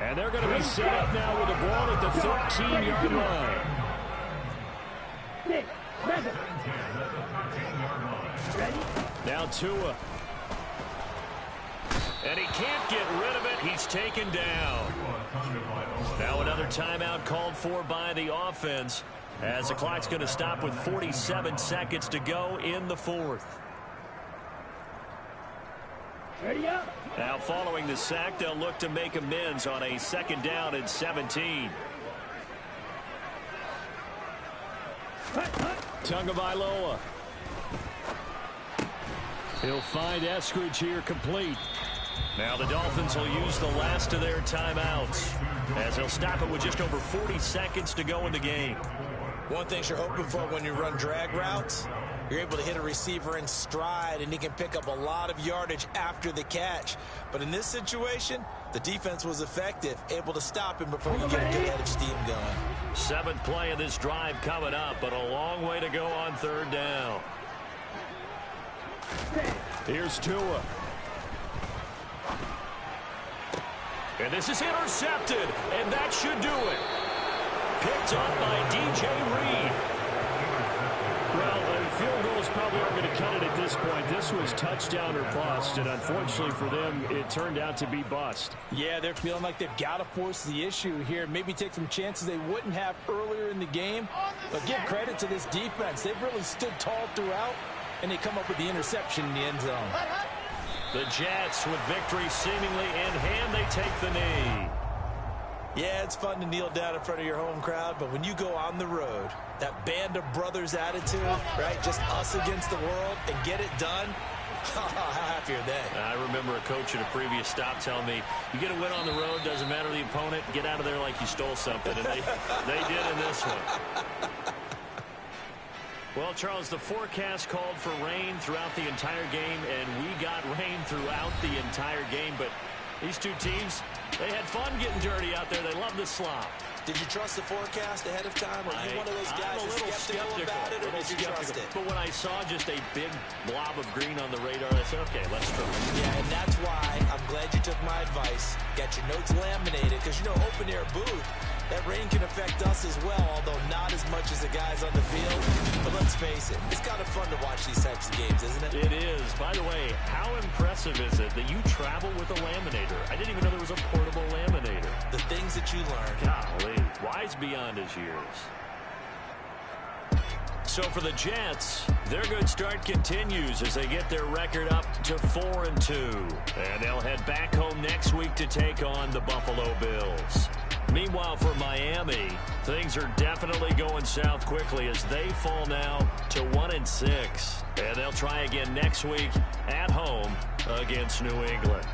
And they're going to be set up now with the ball at the 13-yard line. Now Tua. And he can't get rid of it. He's taken down. Now another timeout called for by the offense as the clock's going to stop with 47 seconds to go in the fourth. Ready up. Now following the sack, they'll look to make amends on a second down and 17. Tagovailoa. He'll find Eskridge here complete. Now the Dolphins will use the last of their timeouts as they'll stop it with just over 40 seconds to go in the game. One thing you're hoping for when you run drag routes, you're able to hit a receiver in stride and he can pick up a lot of yardage after the catch. But in this situation, the defense was effective, able to stop him before you get a good head of steam going. 7th play of this drive coming up, but a long way to go on third down. Here's Tua. And this is intercepted, and that should do it. Picked up by DJ Reed. Well, a field goal those probably aren't going to cut it at this point. This was touchdown or bust, and unfortunately for them, it turned out to be bust. Yeah, they're feeling like they've got to force the issue here. Maybe take some chances they wouldn't have earlier in the game. But give credit to this defense. They've really stood tall throughout, and they come up with the interception in the end zone. The Jets, with victory seemingly in hand, they take the knee. Yeah, it's fun to kneel down in front of your home crowd, but when you go on the road, that band of brothers attitude, right, just us against the world, and get it done, how happy are they? I remember a coach at a previous stop telling me, you get a win on the road, doesn't matter the opponent, get out of there like you stole something, and they did in this one. Well, Charles, the forecast called for rain throughout the entire game, and we got rain throughout the entire game, but these two teams, they had fun getting dirty out there. They love the slop. Did you trust the forecast ahead of time? Are you one of those guys that's skeptical about it, or did you trust it? But when I saw just a big blob of green on the radar, I said, okay, let's try it. Yeah, and that's why I'm glad you took my advice. Got your notes laminated, because, you know, open-air booth, that rain can affect us as well, although not as much as the guys on the field. But let's face it, it's kind of fun to watch these types of games, isn't it? It is. By the way, how impressive is it that you travel with a laminator? I didn't even know there was a portable laminator. The things that you learn. Golly, wise beyond his years. So for the Jets, their good start continues as they get their record up to 4-2. And they'll head back home next week to take on the Buffalo Bills. Meanwhile, for Miami, things are definitely going south quickly as they fall now to 1-6. And they'll try again next week at home against New England.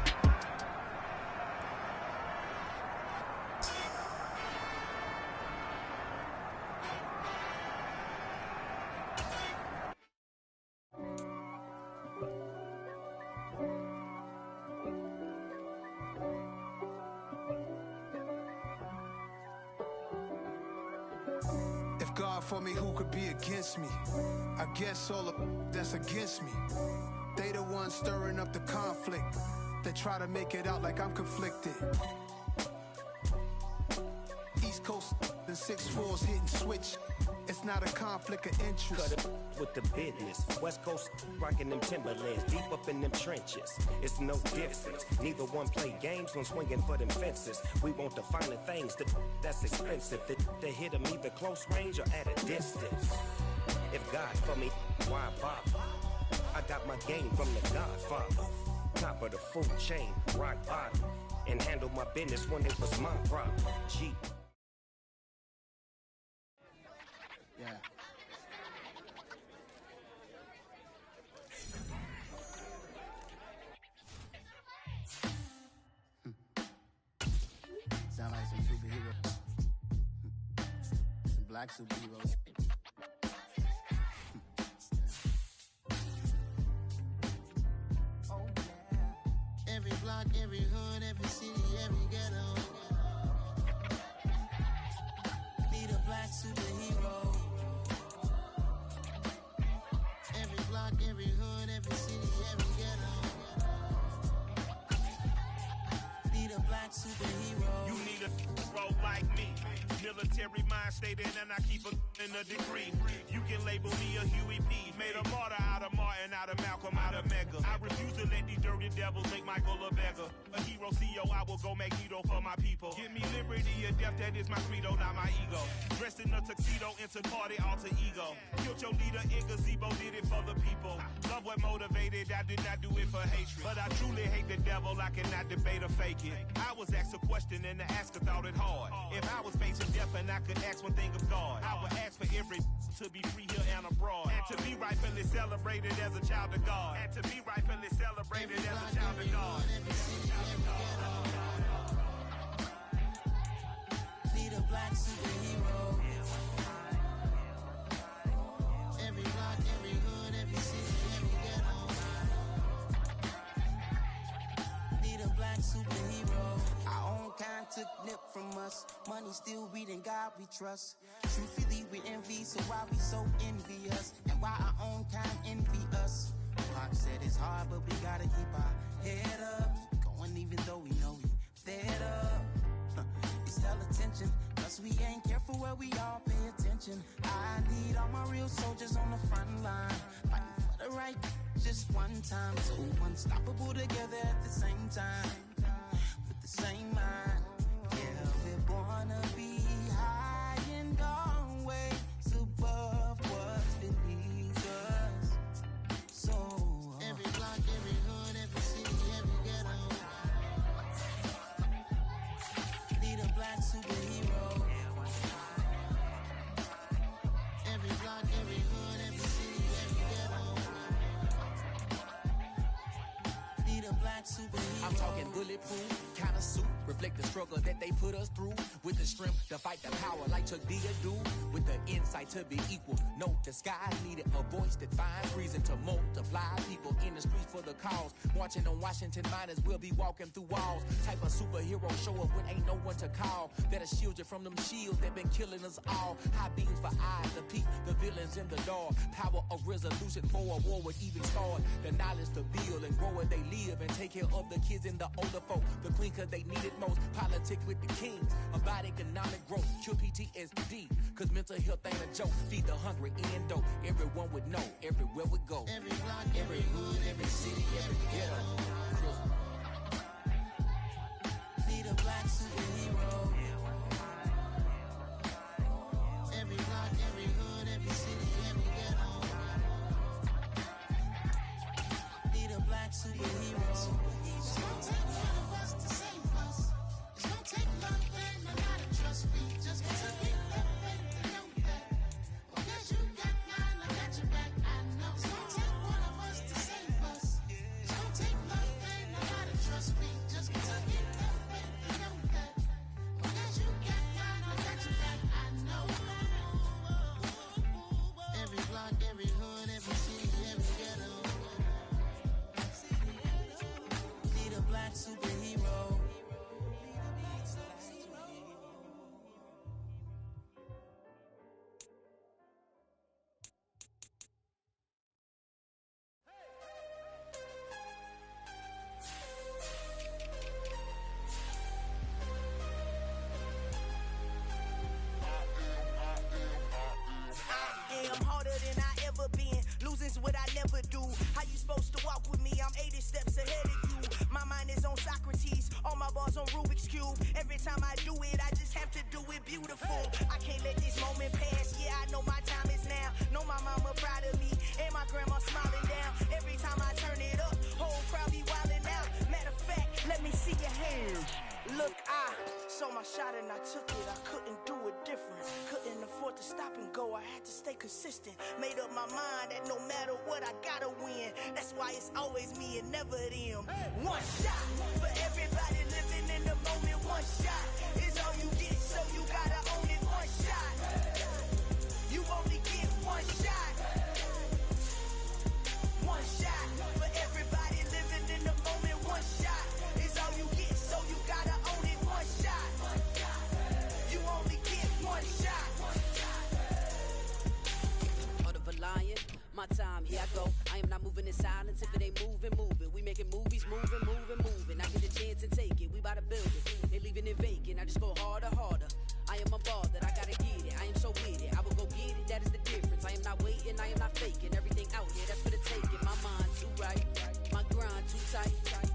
God for me, who could be against me? I guess all of that's against me. They the ones stirring up the conflict. They try to make it out like I'm conflicted. East Coast and 6'4s hitting switch. It's not a conflict of interest. Cut it with the business. West Coast rocking them Timberlands, deep up in them trenches. It's no difference. Neither one play games when swinging for them fences. We want the finer things that's expensive. To hit them either close range or at a distance. If God for me, why bother? I got my game from the Godfather. Top of the food chain, rock bottom. And handle my business when it was my problem. G. Yeah. Sound like some superheroes. Some black superheroes. Oh yeah. Every block, every hood, every city, every ghetto. Need a black superhero. Every block, every hood, every city, every ghetto. Need a black superhero. You need a role like me. Military mind stated, and I keep in a degree. You can label me a Huey P. Made a martyr out of Martin, out of Malcolm, out of Mega. I refuse to let these dirty devils make Michael a beggar. A hero CEO, I will go Magneto for my people. Give me liberty or death, that is my credo, not my ego. Dressed in a tuxedo, into party, alter ego. Killed your leader in gazebo, did it for the people. Love what motivated, I did not do it for hatred. But I truly hate the devil, I cannot debate or fake it. I was asked a question and the asker thought it hard. If I was facing death and I could ask one thing of God, I would ask for every to be free here and abroad. And to be rightfully celebrated as a child of God. And to be rightfully celebrated as a child of God. Need a black superhero. Every block, every hood, every city, every ghetto. Need a black superhero. Our own kind took nip from us. Money still reading, God we trust. Truthfully we envy, so why we so envious? And why our own kind envy us? Pac said it's hard, but we gotta keep our head up. Going even though we know we fed up. It's hell attention, cause we ain't careful where we all pay attention. I need all my real soldiers on the front line, fighting same time. So unstoppable together at the same time. With the same mind. Yeah, we're born to be high and always above what's beneath us. So every block, every hood, every city, every ghetto need a black superhero. Every block, every hood, every city, every ghetto need a black superhero. I'm talking bulletproof kind of suit, reflect the struggle that they put us through, with the strength to fight the power like Chuck D do, with the insight to be equal. No disguise needed, a voice that finds reason to multiply. People in the streets for the cause, marching on Washington miners will be walking through walls. Type of superhero show up when ain't no one to call, that'll shield you from them shields that been killing us all. High beams for eyes to peek the villains in the dark. Power of resolution for a war would even start. The knowledge to build and grow where they live and take care of the kids and the older folk. The clean cause they need it most. Politic with the kings about economic growth. Cure PTSD cause mental health ain't a joke. Feed the hungry and dope. Everyone would know everywhere we go. Every block, every hood, every city, every ghetto need a black superhero. Every block, every hood, every city, every ghetto need a black superhero. It's gonna take one of us to save us. It's gonna take love and a lot of trust. We just gotta get that faith to know that. Well, guess you got mine, I got your back. I know it's gonna take one of us to save us. It's gonna take love and a lot of trust. We just gotta get that faith to know that. Well, guess you got mine, I got your back. I know. Every block, every hood, every city, every ghetto need a black superhero. I'm harder than I ever been. Losing's what I never do. How you supposed to walk with me? I'm 80 steps ahead of you. My mind is on Socrates, all my bars on Rubik's Cube. Every time I do it, I just have to do it beautiful. I can't let this moment pass. Yeah, I know my time is now. Know my mama proud of me, and my grandma smiling down. Every time I turn it up, whole crowd be wildin' out. Matter of fact, let me see your hands. Look, I saw my shot and I took it. I couldn't do it different. Couldn't afford to stop and go. I had to stay consistent. Made up my mind that no matter what, I gotta win. That's why it's always me and never them. One shot for everybody living in the moment. One shot is all you get, so you gotta own it. One shot. You only get one shot. One shot for everybody living in the moment. One shot is all you get, so you gotta own it. One shot. You only get one shot. Heart of a lion, my time, here I go. I am not moving in silence. If it ain't moving, moving. We making movies, moving, moving, moving. I get a chance and take it. We bout to build it. They leaving it vacant. I just go harder, harder. I am a ball that I gotta get it. I am so with it. I will go get it. That is the difference. I am not waiting. I am not faking. Everything out here, that's for the taking. My mind too right. My grind too tight.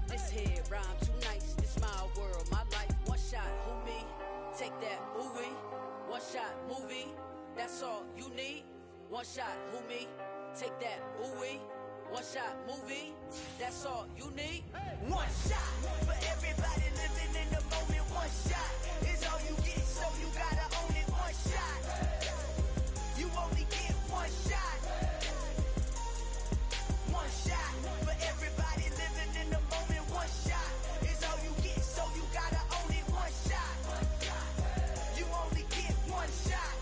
This head rhyme too nice. This my world, my life. One shot, who me? Take that, ooh wee. One shot, movie. That's all you need. One shot, who me? Take that, ooh wee. One shot, movie. That's all you need. One shot for everybody living in the moment. One shot is all you get, so you gotta own it. One shot. You only get one shot. One shot for everybody living in the moment. One shot is all you get, so you gotta own it. One shot. You only get one shot.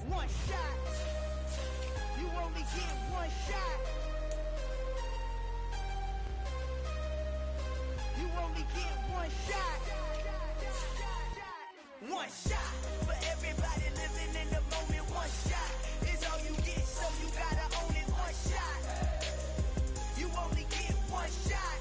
One shot. You only get one shot. You only get one shot. One shot for everybody living in the moment. One shot is all you get, so you gotta own it. One shot. You only get one shot.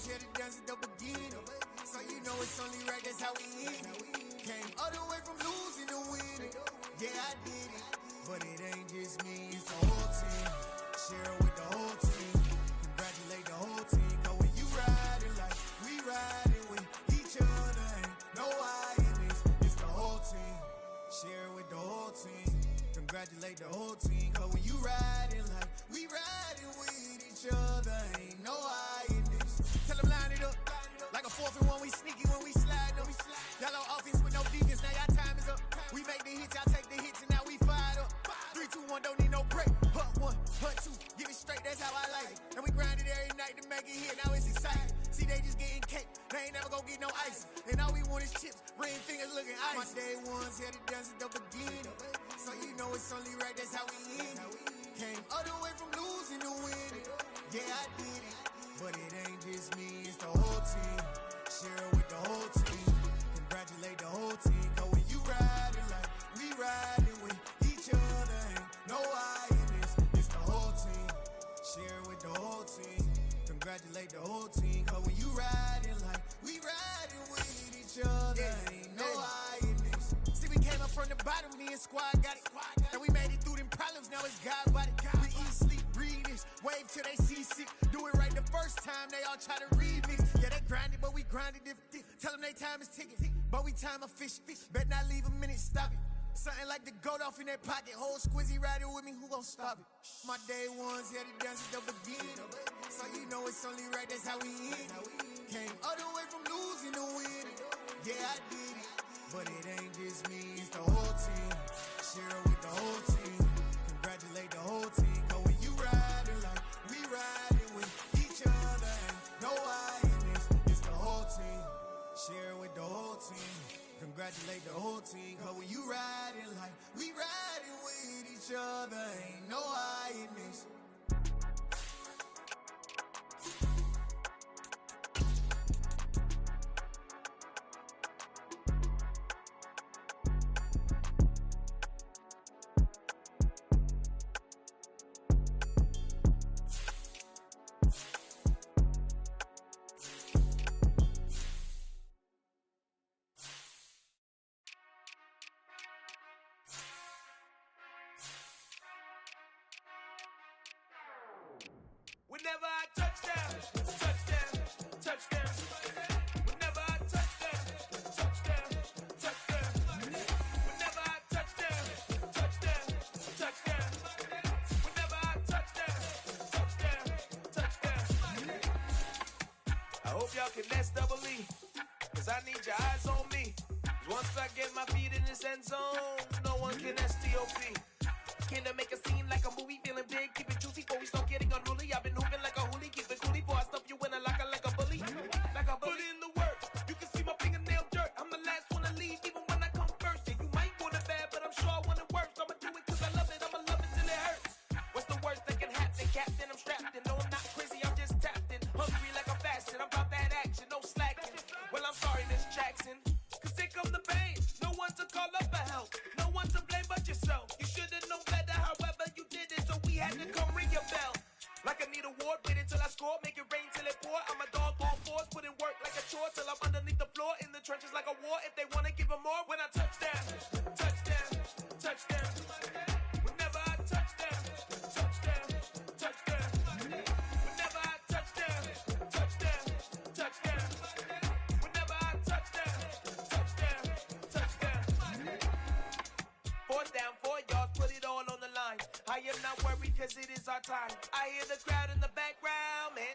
ones here to dance at the beginning. So you know it's only right, that's how we end it. Came all the way from losing to winning. Yeah, I did it. But it ain't just me, it's the whole team. Share it with the whole team. Congratulate the whole team. Cause when you riding like we riding with each other, ain't no I in this. It's the whole team. Share it with the whole team. Congratulate the whole team. Cause when you riding like we riding with each other, ain't no I in this. Tell them line it up. Like a 4th and 1, we sneaky when we slide up. Yellow offense with no defense, now y'all time is up. We make the hits, y'all take the hits, and now we fired up. 3, 2, 1, don't need no break. Hut 1, hut 2, give it straight, that's how I like it. And we grind it every night to make it hit, now it's exciting. See, they just getting cake, they ain't never gonna get no ice. And all we want is chips, ring fingers looking ice. My day ones here to dance at the beginning. So you know it's only right, that's how we end it. Came all the way from losing to winning. Yeah, I did it. But it ain't just me, it's the whole team. Share it with the whole team. Congratulate the whole team. Cause when you riding like we riding with each other, ain't no I in this. It's the whole team. Share it with the whole team. Congratulate the whole team. Cause when you riding like we riding with each other, ain't no I in this. See, we came up from the bottom, me and squad got it. And we made it through them problems, now it's God body. We eat, sleep, breathe this. Wave till they see sick. Do it right the first time, they all try to remix. Yeah, they grinded, but we grinded different. Tell them they time is ticking, but we time a fish. Bet not leave a minute, stop it. Something like the goat off in that pocket. Whole squizzy riding with me, who gon' stop it? My day ones here to dance at the beginning. So you know it's only right, that's how we end it. Came all the way from losing to winning. Yeah, I did it. But it ain't just me, it's the whole team. Share it with the whole team. Congratulate the whole team. Cause when you riding like we riding with each other, ain't no I in this. It's the whole team. Share it with the whole team. Congratulate the whole team. Cause when you riding like we riding with each other, ain't no I in this. Whenever I touchdown, touchdown, touchdown. Whenever I touchdown, touchdown, touchdown. Whenever I touchdown, touchdown, touchdown. Whenever I touchdown, touchdown, touchdown. I hope y'all can nest double E, cause I need your eyes on me. Once I get my feet in this end zone, no one can STOP. Can I make a scene like a movie, feeling big, keep it juicy before we start getting unruly. I've been hooping like a hoolie, keep it coolie before I stuff you in a locker like a bully. Like a bully. Put in the work, you can see my fingernail dirt. I'm the last one to leave, even when I come first. Yeah, you might want it bad, but I'm sure I want it worse. I'ma do it cause I love it, I'ma love it till it hurts. What's the worst that can happen, Captain? I'm strapped in, no I'm not crazy, I'm just tapped in. Hungry like I'm fasting, I'm about that action, no slacking. Well, I'm sorry, Miss Jackson, cause here come the pain. No one to call up for help, no one to blame but yourself. You should've known better, however you did it, so we had to come ring your bell. Like I need a ward, wait until I score, make it rain till it pour. I'm a dog on force, put in work like a chore till I'm underneath the floor, in the trenches like a war. If they wanna give them more, when I touchdown, touchdown, touchdown. Whenever I touchdown, touchdown, touchdown. Whenever I touchdown, touchdown, touchdown. Whenever I touchdown, touchdown, touchdown. 4th down, 4 yards, put it all on the line. I am not worried cause it is our time. I hear the crowd in the background, man.